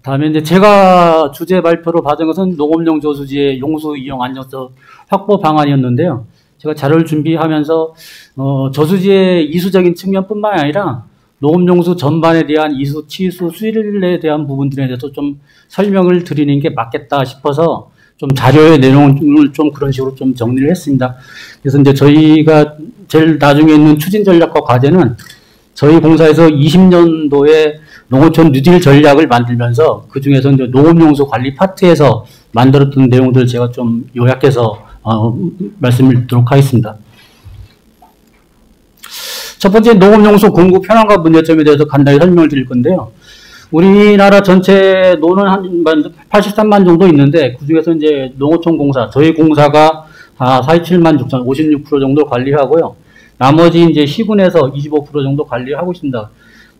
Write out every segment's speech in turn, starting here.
다음에 이제 제가 주제 발표로 받은 것은 농업용 저수지의 용수 이용 안정성 확보 방안이었는데요. 제가 자료를 준비하면서 저수지의 이수적인 측면뿐만 아니라 농업용수 전반에 대한 이수, 치수, 수질에 대한 부분들에 대해서 좀 설명을 드리는 게 맞겠다 싶어서 좀 자료의 내용을 좀 그런 식으로 좀 정리를 했습니다. 그래서 이제 저희가 제일 나중에 있는 추진 전략과 과제는 저희 공사에서 20년도에 농어촌 뉴딜 전략을 만들면서 그 중에서 이제 농업용수 관리 파트에서 만들었던 내용들 제가 좀 요약해서 말씀을 드리도록 하겠습니다. 첫 번째 농업용수 공급 현황과 문제점에 대해서 간단히 설명을 드릴 건데요. 우리나라 전체 노는 한 83만 정도 있는데 그 중에서 이제 농어촌 공사, 저희 공사가 47만 6천, 56% 정도 관리하고요. 나머지 이제 시군에서 25% 정도 관리하고 있습니다.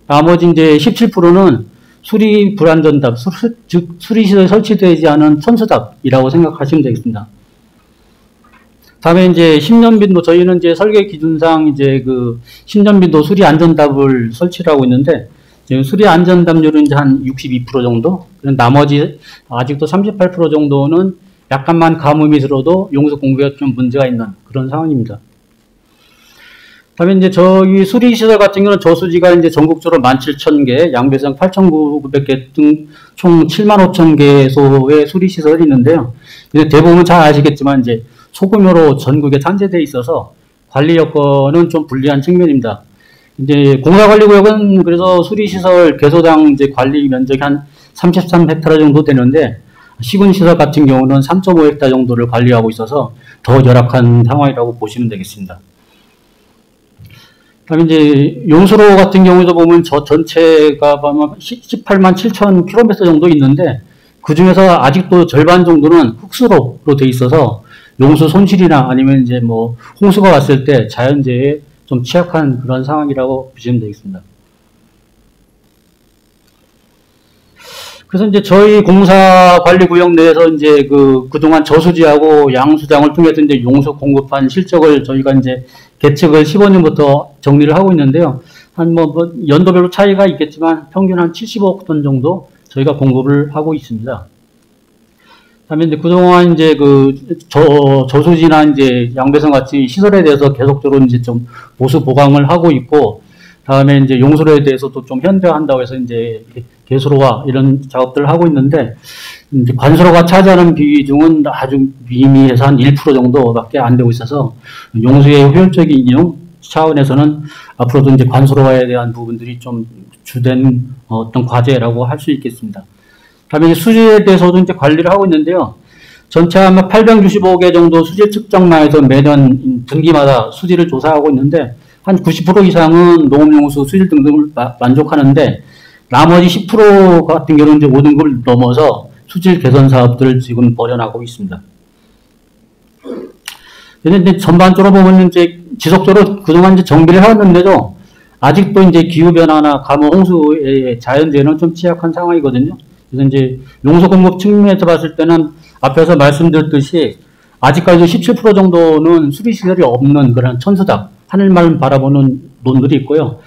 나머지 이제 17%는 수리 불안전답, 즉 수리시설 설치되지 않은 천수답이라고 생각하시면 되겠습니다. 다음에 이제 10년빈도 저희는 이제 설계 기준상 이제 그 10년빈도 수리 안전답을 설치를 하고 있는데 수리 안전답률은 이제 한 62% 정도. 나머지 아직도 38% 정도는 약간만 가뭄이 들어도 용수 공급에 좀 문제가 있는 그런 상황입니다. 다음에 이제 저희 수리시설 같은 경우는 저수지가 이제 전국적으로 17,000개, 양배성 8,900개 등 총 75,000개소의 수리시설이 있는데요. 이제 대부분 잘 아시겠지만 이제 소규모로 전국에 산재되어 있어서 관리 여건은 좀 불리한 측면입니다. 이제 공사관리구역은 그래서 수리시설 개소당 이제 관리 면적이 한 33헥타르 정도 되는데 시군시설 같은 경우는 3.5헥타르 정도를 관리하고 있어서 더 열악한 상황이라고 보시면 되겠습니다. 그다음에 이제 용수로 같은 경우도 보면 저 전체가 아마 18만 7천 킬로미터 정도 있는데 그 중에서 아직도 절반 정도는 흙수로로 돼 있어서 용수 손실이나 아니면 이제 뭐 홍수가 왔을 때 자연재해에 좀 취약한 그런 상황이라고 보시면 되겠습니다. 그래서 이제 저희 공사관리구역 내에서 이제 그동안 저수지하고 양수장을 통해서 이제 용수 공급한 실적을 저희가 이제 계측을 15년부터 정리를 하고 있는데요. 한 연도별로 차이가 있겠지만 평균 한 75억 톤 정도 저희가 공급을 하고 있습니다. 그다음에 이제 그동안 이제 저수지나 이제 양배성 같은 시설에 대해서 계속적으로 이제 좀 보수 보강을 하고 있고, 다음에 이제 용수로에 대해서도 좀 현대화한다고 해서 이제 개수로화 이런 작업들을 하고 있는데, 이제 관수로가 차지하는 비중은 아주 미미해서 한 1% 정도밖에 안 되고 있어서 용수의 효율적인 이용 차원에서는 앞으로도 이제 관수로화에 대한 부분들이 좀 주된 어떤 과제라고 할 수 있겠습니다. 다음에 수질에 대해서도 이제 관리를 하고 있는데요. 전체 아마 865개 정도 수질 측정만 해서 매년 분기마다 수질을 조사하고 있는데 한 90% 이상은 농업용수 수질 등급을 만족하는데 나머지 10% 같은 경우는 이제 5등급을 넘어서 수질 개선 사업들을 지금 벌여나가고 있습니다. 근데 전반적으로 보면 이제 지속적으로 그동안 이제 정비를 해왔는데도 아직도 이제 기후변화나 가뭄 홍수의 자연재해는 좀 취약한 상황이거든요. 그래서 이제 용수 공급 측면에서 봤을 때는 앞에서 말씀드렸듯이 아직까지도 17% 정도는 수리시설이 없는 그런 천수답, 하늘만 바라보는 논들이 있고요.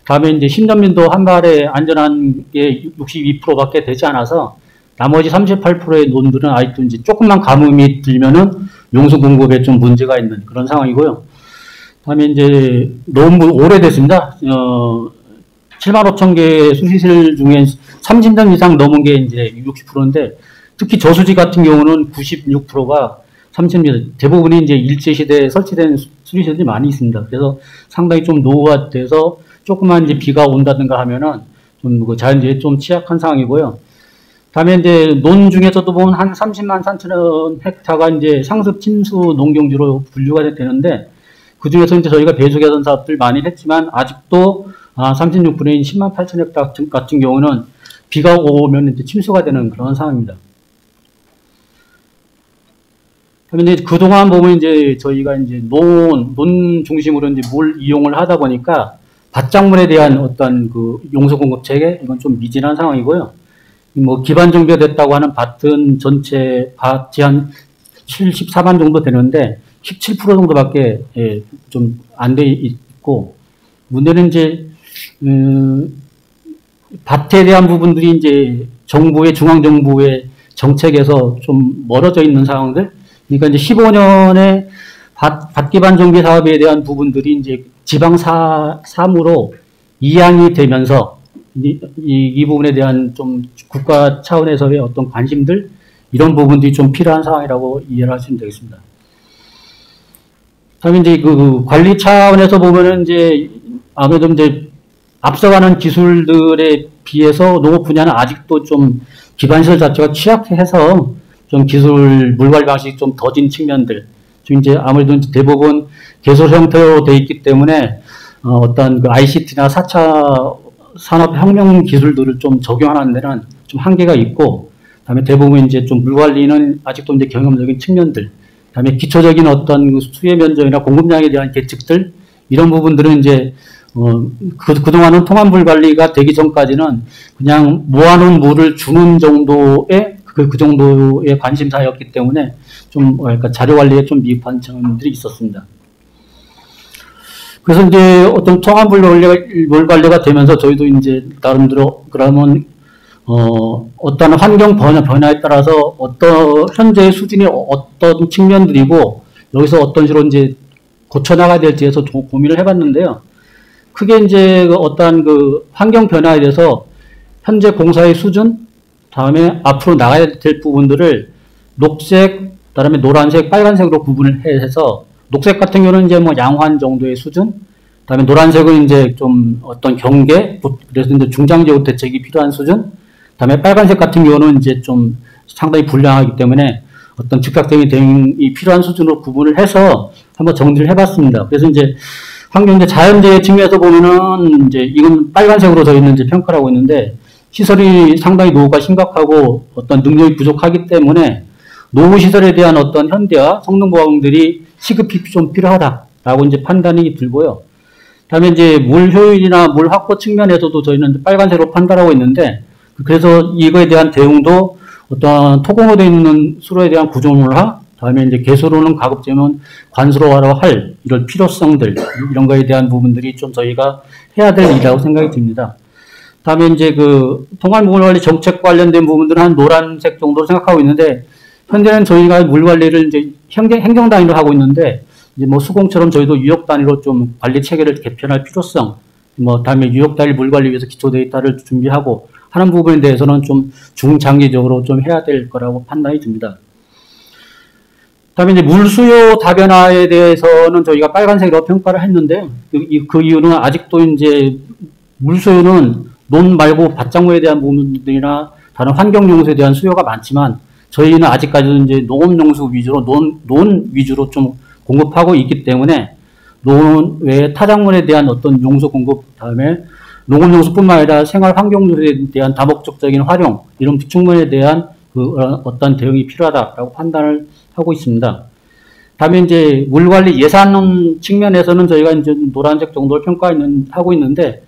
다음에 이제 10년민도 한 발에 안전한 게 62%밖에 되지 않아서 나머지 38%의 논들은 아직도 이제 조금만 가뭄이 들면은 용수 공급에 좀 문제가 있는 그런 상황이고요. 다음에 이제 너무 오래됐습니다. 7만 5천 개의 수리시설 중에 30년 이상 넘은 게 이제 60%인데 특히 저수지 같은 경우는 96%가 30년, 대부분이 이제 일제시대에 설치된 수리시설이 많이 있습니다. 그래서 상당히 좀 노후화돼서 조금만 이제 비가 온다든가 하면은 좀 자연재해에 좀 취약한 상황이고요. 다음에 이제 논 중에서도 보면 한 30만 3천 헥타가 이제 상습 침수 농경지로 분류가 되는데 그 중에서 이제 저희가 배수 개선 사업들 많이 했지만 아직도 36%인 10만 8천 헥타 같은 경우는 비가 오면 이제 침수가 되는 그런 상황입니다. 그런데 그동안 보면 이제 저희가 이제 논 중심으로 이제 물 이용을 하다 보니까 밭작물에 대한 어떤 그 용수 공급 체계 이건 좀 미진한 상황이고요. 뭐 기반 정비가 됐다고 하는 밭은 전체 밭이 한 74만 정도 되는데 17% 정도밖에 좀 안 돼 있고 문제는 이제 밭에 대한 부분들이 이제 정부의, 중앙정부의 정책에서 좀 멀어져 있는 상황들. 그러니까 이제 15년에 밭 기반 정비 사업에 대한 부분들이 이제 지방 사무로 이양이 되면서 이 부분에 대한 좀 국가 차원에서의 어떤 관심들, 이런 부분들이 좀 필요한 상황이라고 이해를 하시면 되겠습니다. 다음에 이제 그 관리 차원에서 보면은 이제 아무래도 이제 앞서가는 기술들에 비해서 농업 분야는 아직도 좀 기반시설 자체가 취약해서 좀 기술 물관리 방식이 좀 더딘 측면들, 지금 이제 아무래도 대부분 개설 형태로 되어 있기 때문에 어떤 그 ICT나 4차 산업혁명 기술들을 좀 적용하는 데는 좀 한계가 있고, 그다음에 대부분 이제 좀 물관리는 아직도 이제 경험적인 측면들, 그다음에 기초적인 어떤 그 수요 면적이나 공급량에 대한 계측들, 이런 부분들은 이제 그동안은 통합물 관리가 되기 전까지는 그냥 모아놓은 물을 주는 정도의 그 정도의 관심사였기 때문에 좀 그러니까 자료 관리에 좀 미흡한 점들이 있었습니다. 그래서 이제 어떤 통합물 관리가 되면서 저희도 이제 나름대로 그러면 어떤 환경 변화에 따라서 어떤 현재의 수준이 어떤 측면들이고 여기서 어떤 식으로 이제 고쳐나가야 될지에 대해서 좀 고민을 해봤는데요. 크게 이제 어떤 그 환경 변화에 대해서 현재 공사의 수준, 다음에 앞으로 나가야 될 부분들을 녹색, 그다음에 노란색, 빨간색으로 구분을 해서 녹색 같은 경우는 이제 뭐 양호한 정도의 수준, 그다음에 노란색은 이제 좀 어떤 경계, 그래서 이제 중장기적으로 대책이 필요한 수준, 그다음에 빨간색 같은 경우는 이제 좀 상당히 불량하기 때문에 어떤 즉각적인 대응이 필요한 수준으로 구분을 해서 한번 정리를 해봤습니다. 그래서 이제 환경재 자연재해 측면에서 보면은 이제 이건 빨간색으로 되어 있는 이제 평가를 하고 있는데, 시설이 상당히 노후가 심각하고 어떤 능력이 부족하기 때문에 노후 시설에 대한 어떤 현대화 성능 보강들이 시급히 좀 필요하다라고 이제 판단이 들고요. 다음에 이제 물 효율이나 물 확보 측면에서도 저희는 빨간색으로 판단하고 있는데, 그래서 이거에 대한 대응도 어떤 토공으로 되어 있는 수로에 대한 구조물화, 다음에 이제 개수로는 가급적이면 관수로화로 할 이런 필요성들, 이런 거에 대한 부분들이 좀 저희가 해야 될 일이라고 생각이 듭니다. 다음에 이제 그 통합물관리 정책 관련된 부분들은 한 노란색 정도로 생각하고 있는데, 현재는 저희가 물 관리를 이제 행정 단위로 하고 있는데, 이제 뭐 수공처럼 저희도 유역 단위로 좀 관리 체계를 개편할 필요성, 뭐 다음에 유역 단위 물 관리 위해서 기초 데이터를 준비하고 하는 부분에 대해서는 좀 중장기적으로 좀 해야 될 거라고 판단이 듭니다. 다음에 이제 물 수요 다변화에 대해서는 저희가 빨간색으로 평가를 했는데, 그 이유는 아직도 이제 물 수요는 논 말고 밭작물에 대한 부분들이나 다른 환경용수에 대한 수요가 많지만, 저희는 아직까지는 이제 농업용수 위주로 논 위주로 좀 공급하고 있기 때문에 논 외에 타작물에 대한 어떤 용수 공급, 다음에 농업용수뿐만 아니라 생활환경용수에 대한 다목적적인 활용, 이런 측면에 대한 그 어떤 대응이 필요하다라고 판단을 하고 있습니다. 다음에 이제 물관리 예산 측면에서는 저희가 이제 노란색 정도를 하고 있는데,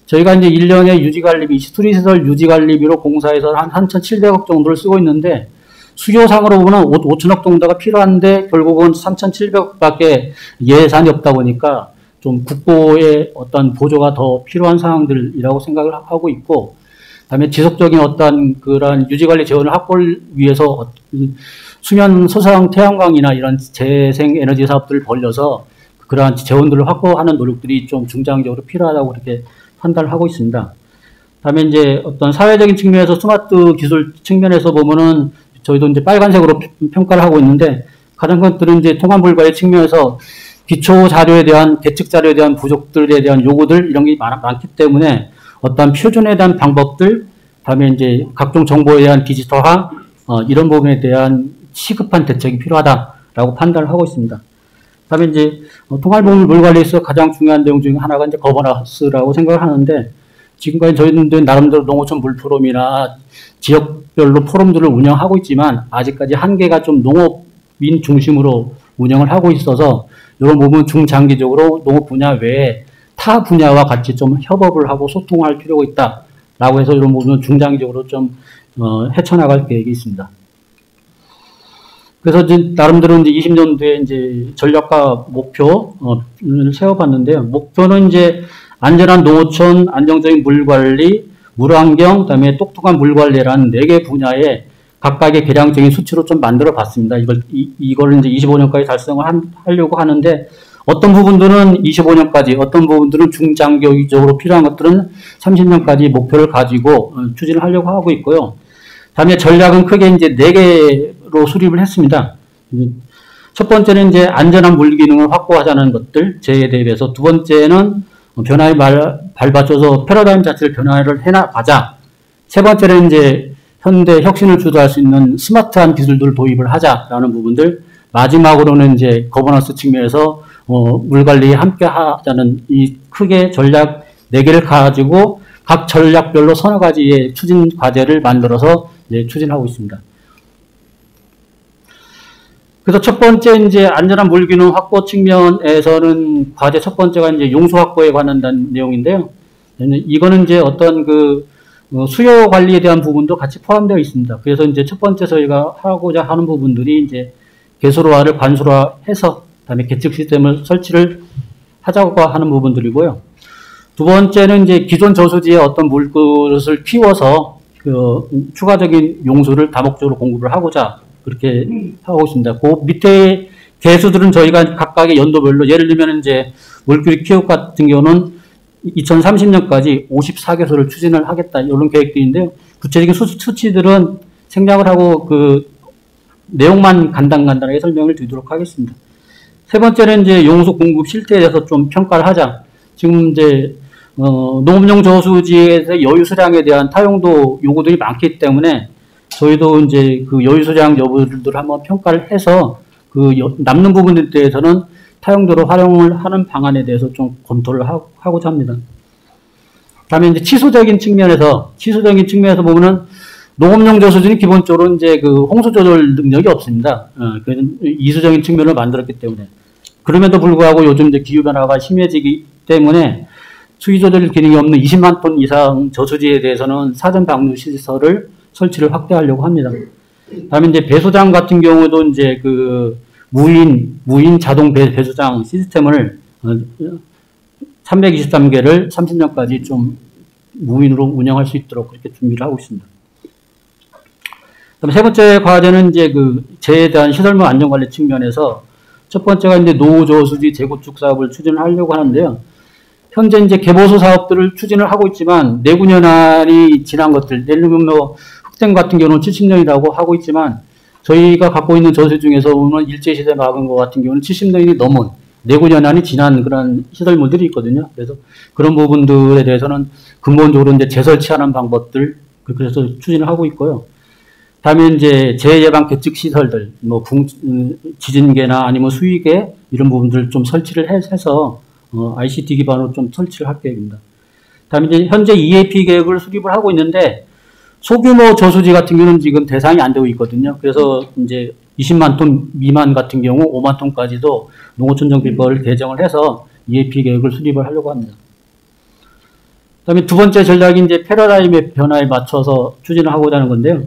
저희가 이제 1년에 유지관리비, 수리시설 유지관리비로 공사해서 한 3,700억 정도를 쓰고 있는데, 수요상으로 보면 5천억 정도가 필요한데 결국은 3,700억밖에 예산이 없다 보니까 좀 국고의 어떤 보조가 더 필요한 상황들이라고 생각을 하고 있고, 그다음에 지속적인 어떤 그런 유지관리 재원을 확보를 위해서 수면 소상 태양광이나 이런 재생 에너지 사업들을 벌려서 그러한 재원들을 확보하는 노력들이 좀 중장기적으로 필요하다고 그렇게 판단을 하고 있습니다. 다음에 이제 어떤 사회적인 측면에서 스마트 기술 측면에서 보면은 저희도 이제 빨간색으로 평가를 하고 있는데, 가장 큰 것들은 이제 통합물 관리 측면에서 기초 자료에 대한, 계측 자료에 대한 부족들에 대한 요구들, 이런 게 많기 때문에 어떤 표준에 대한 방법들, 다음에 이제 각종 정보에 대한 디지털화, 이런 부분에 대한 시급한 대책이 필요하다라고 판단을 하고 있습니다. 다음에 이제 통합물 관리에서 가장 중요한 내용 중에 하나가 이제 거버넌스라고 생각을 하는데, 지금까지 저희는 나름대로 농어촌 물포럼이나 지역별로 포럼들을 운영하고 있지만 아직까지 한계가 좀 농업인 중심으로 운영을 하고 있어서 이런 부분 중장기적으로 농업 분야 외에 타 분야와 같이 좀 협업을 하고 소통할 필요가 있다라고 해서 이런 부분은 중장기적으로 좀 헤쳐나갈 계획이 있습니다. 그래서 이제 나름대로 이제 20년도에 이제 전략과 목표를 세워봤는데요. 목표는 이제 안전한 농어촌, 안정적인 물 관리, 물환경, 그다음에 똑똑한 물관리라는 4개 분야에 각각의 계량적인 수치로 좀 만들어 봤습니다. 이걸 이제 25년까지 달성을 하려고 하는데, 어떤 부분들은 25년까지, 어떤 부분들은 중장기적으로 필요한 것들은 30년까지 목표를 가지고 추진을 하려고 하고 있고요. 다음에 전략은 크게 이제 4개로 수립을 했습니다. 첫 번째는 이제 안전한 물 기능을 확보하자는 것들, 제에 대비해서. 두 번째는 변화에 발맞춰서 패러다임 자체를 변화를 해나가자. 세 번째는 이제 현대 혁신을 주도할 수 있는 스마트한 기술들을 도입을 하자라는 부분들. 마지막으로는 이제 거버넌스 측면에서 물 관리에 함께 하자는 이 크게 전략 4개를 가지고 각 전략별로 서너 가지의 추진 과제를 만들어서 이제 추진하고 있습니다. 그래서 첫 번째 이제 안전한 물 기능 확보 측면에서는 과제 첫 번째가 이제 용수 확보에 관한 내용인데요. 이거는 이제 어떤 그 수요 관리에 대한 부분도 같이 포함되어 있습니다. 그래서 이제 첫 번째 저희가 하고자 하는 부분들이 이제 개수로화를 관수로화해서 그다음에 계측 시스템을 설치를 하자고 하는 부분들이고요. 두 번째는 이제 기존 저수지에 어떤 물그릇을 키워서 추가적인 용수를 다목적으로 공급을 하고자 그렇게 하고 있습니다. 그 밑에 개수들은 저희가 각각의 연도별로, 예를 들면 이제 물기류 키움 같은 경우는 2030년까지 54개소를 추진을 하겠다, 이런 계획들인데요. 구체적인 수치들은 생략을 하고 그 내용만 간단하게 설명을 드리도록 하겠습니다. 세 번째는 이제 용수 공급 실태에 대해서 좀 평가를 하자. 지금 이제 농업용 저수지에서 여유 수량에 대한 타용도 요구들이 많기 때문에 저희도 이제 그 여유 수량 여부들을 한번 평가를 해서 그 남는 부분에 대해서는 타용도로 활용을 하는 방안에 대해서 좀 검토를 하고자 합니다. 다음에 이제 치수적인 측면에서 보면은 농업용 저수지는 기본적으로 이제 그 홍수 조절 능력이 없습니다. 이수적인 측면을 만들었기 때문에. 그럼에도 불구하고 요즘 이제 기후 변화가 심해지기 때문에 수위 조절 기능이 없는 20만 톤 이상 저수지에 대해서는 사전 방류 시설을 설치를 확대하려고 합니다. 다음에 이제 배수장 같은 경우도 이제 그 무인 자동 배수장 시스템을 323개를 30년까지 좀 무인으로 운영할 수 있도록 그렇게 준비를 하고 있습니다. 그다음에 세 번째 과제는 이제 그 재해에 대한 시설물 안전관리 측면에서 첫 번째가 이제 노후 저수지 재구축 사업을 추진하려고 하는데요. 현재 이제 개보수 사업들을 추진을 하고 있지만 내구년한이 지난 것들, 예를 들면 뭐 흑댐 같은 경우는 70년이라고 하고 있지만 저희가 갖고 있는 저수지 중에서는 일제시대 막은 것 같은 경우는 70년이 넘은 내구년한이 지난 그런 시설물들이 있거든요. 그래서 그런 부분들에 대해서는 근본적으로 이제 재설치하는 방법들, 그래서 추진을 하고 있고요. 다음에 이제 재예방 계측 시설들, 뭐 지진계나 아니면 수위계 이런 부분들 좀 설치를 해서 ICT 기반으로 좀 설치를 할 계획입니다. 다음에 이제 현재 EAP 계획을 수립을 하고 있는데 소규모 저수지 같은 경우는 지금 대상이 안 되고 있거든요. 그래서 이제 20만 톤 미만 같은 경우 5만 톤까지도 농어촌정비법을 개정을 해서 EAP 계획을 수립을 하려고 합니다. 그다음에 두 번째 전략이 이제 패러다임의 변화에 맞춰서 추진을 하고자 하는 건데요.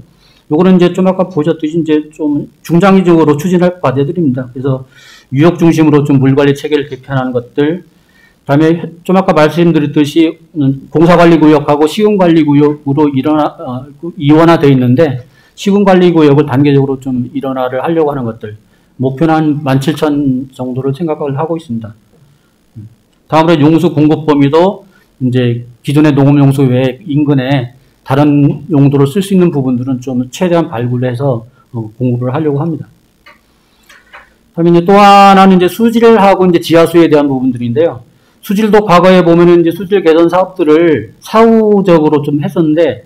요거는 이제 좀 아까 보셨듯이 이제 좀 중장기적으로 추진할 과제들입니다. 그래서 유역 중심으로 좀 물관리 체계를 개편하는 것들, 그다음에 좀 아까 말씀드렸듯이 공사관리구역하고 시군관리구역으로 이원화되어 있는데 시군관리구역을 단계적으로 좀 일원화를 하려고 하는 것들, 목표는 한 17,000 정도를 생각을 하고 있습니다. 다음으로 용수 공급 범위도 이제 기존의 농업용수 외에 인근에 다른 용도로 쓸 수 있는 부분들은 좀 최대한 발굴해서 공급을 하려고 합니다. 그다음에 이제 또 하나는 이제 수질하고 이제 지하수에 대한 부분들인데요. 수질도 과거에 보면은 이제 수질 개선 사업들을 사후적으로 좀 했었는데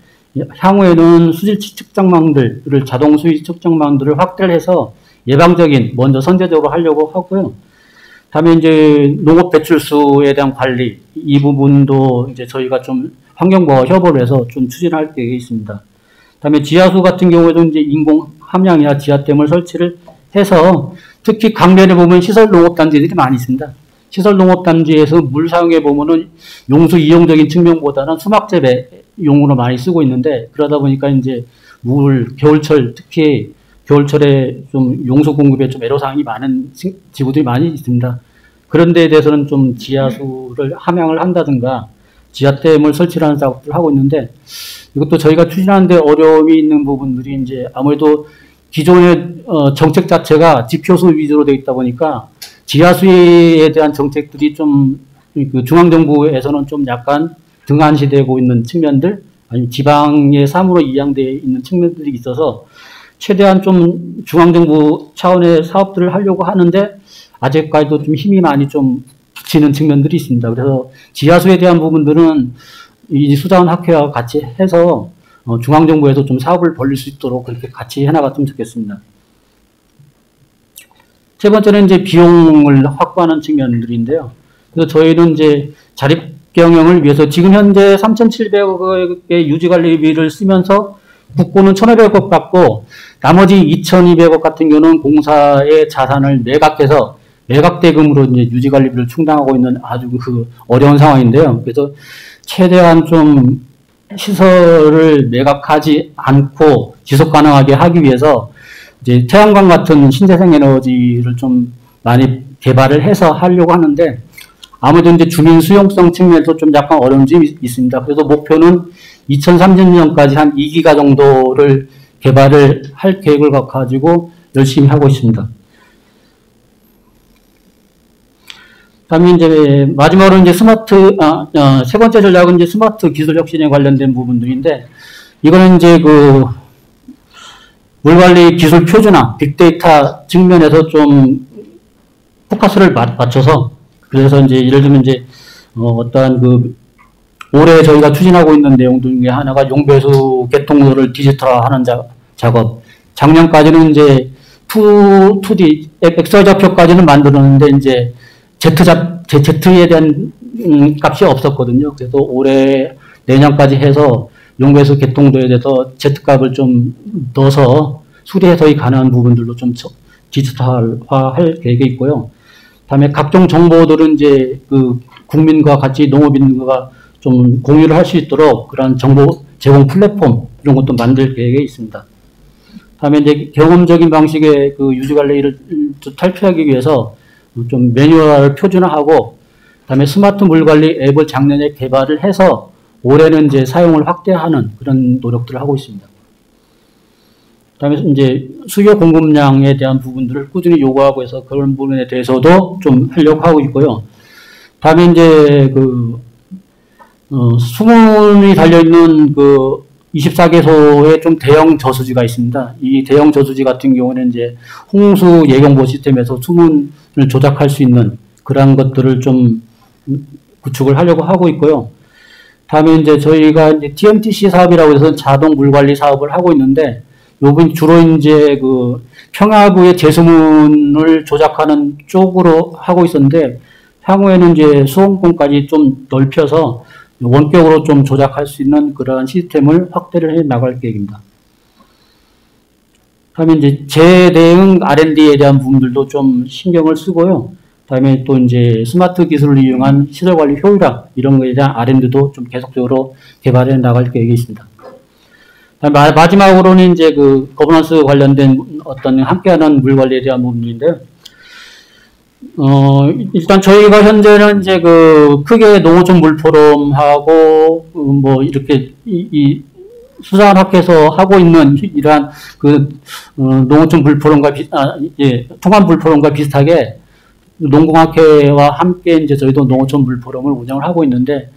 향후에는 수질 측정망들을 자동 수질 측정망들을 확대를 해서 예방적인 먼저 선제적으로 하려고 하고요. 다음에 이제 농업 배출수에 대한 관리 이 부분도 이제 저희가 좀 환경부와 협업을 해서 좀 추진할 계획이 있습니다. 다음에 지하수 같은 경우에도 이제 인공 함량이나 지하댐을 설치를 해서 특히 강변에 보면 시설 농업단지들이 많이 있습니다. 시설 농업단지에서 물 사용해 보면은 용수 이용적인 측면보다는 수막 재배용으로 많이 쓰고 있는데 그러다 보니까 이제 겨울철 특히 겨울철에 좀 용수 공급에 좀 애로사항이 많은 지구들이 많이 있습니다. 그런 데에 대해서는 좀 지하수를 함양을 한다든가 지하댐을 설치하는 작업들을 하고 있는데, 이것도 저희가 추진하는데 어려움이 있는 부분들이 이제 아무래도 기존의 정책 자체가 지표수 위주로 되어 있다 보니까 지하수에 대한 정책들이 좀 그 중앙정부에서는 좀 약간 등한시되고 있는 측면들, 아니면 지방의 사무로 이양되어 있는 측면들이 있어서 최대한 좀 중앙정부 차원의 사업들을 하려고 하는데 아직까지도 좀 힘이 많이 좀 붙이는 측면들이 있습니다. 그래서 지하수에 대한 부분들은 이 수자원학회와 같이 해서 중앙정부에서 좀 사업을 벌릴 수 있도록 그렇게 같이 해나갔으면 좋겠습니다. 세 번째는 이제 비용을 확보하는 측면들인데요. 그래서 저희는 이제 자립 경영을 위해서 지금 현재 3,700억의 유지관리비를 쓰면서 국고는 1,500억 받고 나머지 2,200억 같은 경우는 공사의 자산을 매각해서 매각대금으로 이제 유지관리비를 충당하고 있는 아주 그 어려운 상황인데요. 그래서 최대한 좀 시설을 매각하지 않고 지속 가능하게 하기 위해서 이제 태양광 같은 신재생 에너지를 좀 많이 개발을 해서 하려고 하는데 아무래도 이제 주민 수용성 측면에서 좀 약간 어려움이 있습니다. 그래서 목표는 2030년까지 한 2기가 정도를 개발을 할 계획을 가지고 열심히 하고 있습니다. 다음에 이제 마지막으로 이제 세 번째 전략은 이제 스마트 기술 혁신에 관련된 부분들인데 이거는 이제 그 물관리 기술 표준화, 빅데이터 측면에서 좀 포커스를 맞춰서 그래서 이제 예를 들면 이제 어떠한 그 올해 저희가 추진하고 있는 내용 중에 하나가 용배수 개통로를 디지털화하는 작업. 작년까지는 이제 2D XY 좌표까지는 만들었는데 이제 Z에 대한 값이 없었거든요. 그래서 올해 내년까지 해서 용배수 개통도에 대해서 Z값을 좀 넣어서 수리해서이 가능한 부분들로 좀 디지털화할 계획이 있고요. 다음에 각종 정보들은 이제 그 국민과 같이 농업인과 좀 공유를 할 수 있도록 그런 정보 제공 플랫폼 이런 것도 만들 계획에 있습니다. 다음에 이제 경험적인 방식의 그 유지관리를 탈피하기 위해서 좀 매뉴얼을 표준화하고 다음에 스마트 물관리 앱을 작년에 개발을 해서 올해는 이제 사용을 확대하는 그런 노력들을 하고 있습니다. 다음에 이제 수요 공급량에 대한 부분들을 꾸준히 요구하고 해서 그런 부분에 대해서도 좀 하려고 하고 있고요. 다음에 이제 그 수문이 달려있는 그 24개소의 좀 대형 저수지가 있습니다. 이 대형 저수지 같은 경우는 이제 홍수 예경보 시스템에서 수문을 조작할 수 있는 그런 것들을 좀 구축을 하려고 하고 있고요. 다음에 이제 저희가 이제 TMTC 사업이라고 해서 자동 물관리 사업을 하고 있는데, 요건 주로 이제 그 평야부의 제수문을 조작하는 쪽으로 하고 있었는데, 향후에는 이제 수원권까지 좀 넓혀서 원격으로 좀 조작할 수 있는 그러한 시스템을 확대를 해 나갈 계획입니다. 다음에 이제 재대응 R&D에 대한 부분들도 좀 신경을 쓰고요. 다음에 또 이제 스마트 기술을 이용한 시설 관리 효율화 이런 거에 대한 R&D도 좀 계속적으로 개발해 나갈 계획이 있습니다. 마지막으로는 이제 그 거버넌스 관련된 어떤 함께하는 물 관리에 대한 부분인데요. 일단 저희가 현재는 이제 그 크게 농어촌 물포럼하고 뭐 이렇게 이 수자원학회에서 하고 있는 이러한 그 농어촌 물포럼과 통합 물포럼과 비슷하게 농공학회와 함께 이제 저희도 농어촌 물포럼을 운영을 하고 있는데,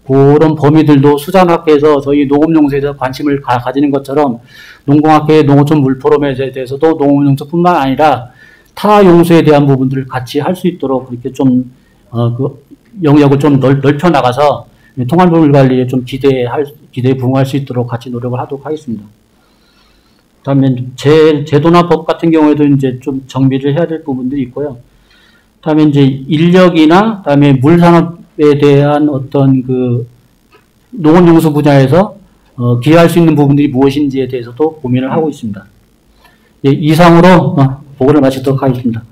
그런 범위들도 수자원학회에서 저희 농업용수에 대해서 관심을 가지는 것처럼 농공학회의 농어촌 물포럼에 대해서도 농업용수뿐만 아니라 타 용수에 대한 부분들을 같이 할 수 있도록 그렇게 좀 그 영역을 좀 넓혀 나가서 통합물 관리에 좀 기대에 부응할 수 있도록 같이 노력을 하도록 하겠습니다. 다음에 제도나 법 같은 경우에도 이제 좀 정비를 해야 될 부분들이 있고요. 다음에 이제 인력이나 다음에 물 산업에 대한 어떤 그 농업용수 분야에서 기여할 수 있는 부분들이 무엇인지에 대해서도 고민을 하고 있습니다. 예, 이상으로 보고를 마치도록 하겠습니다.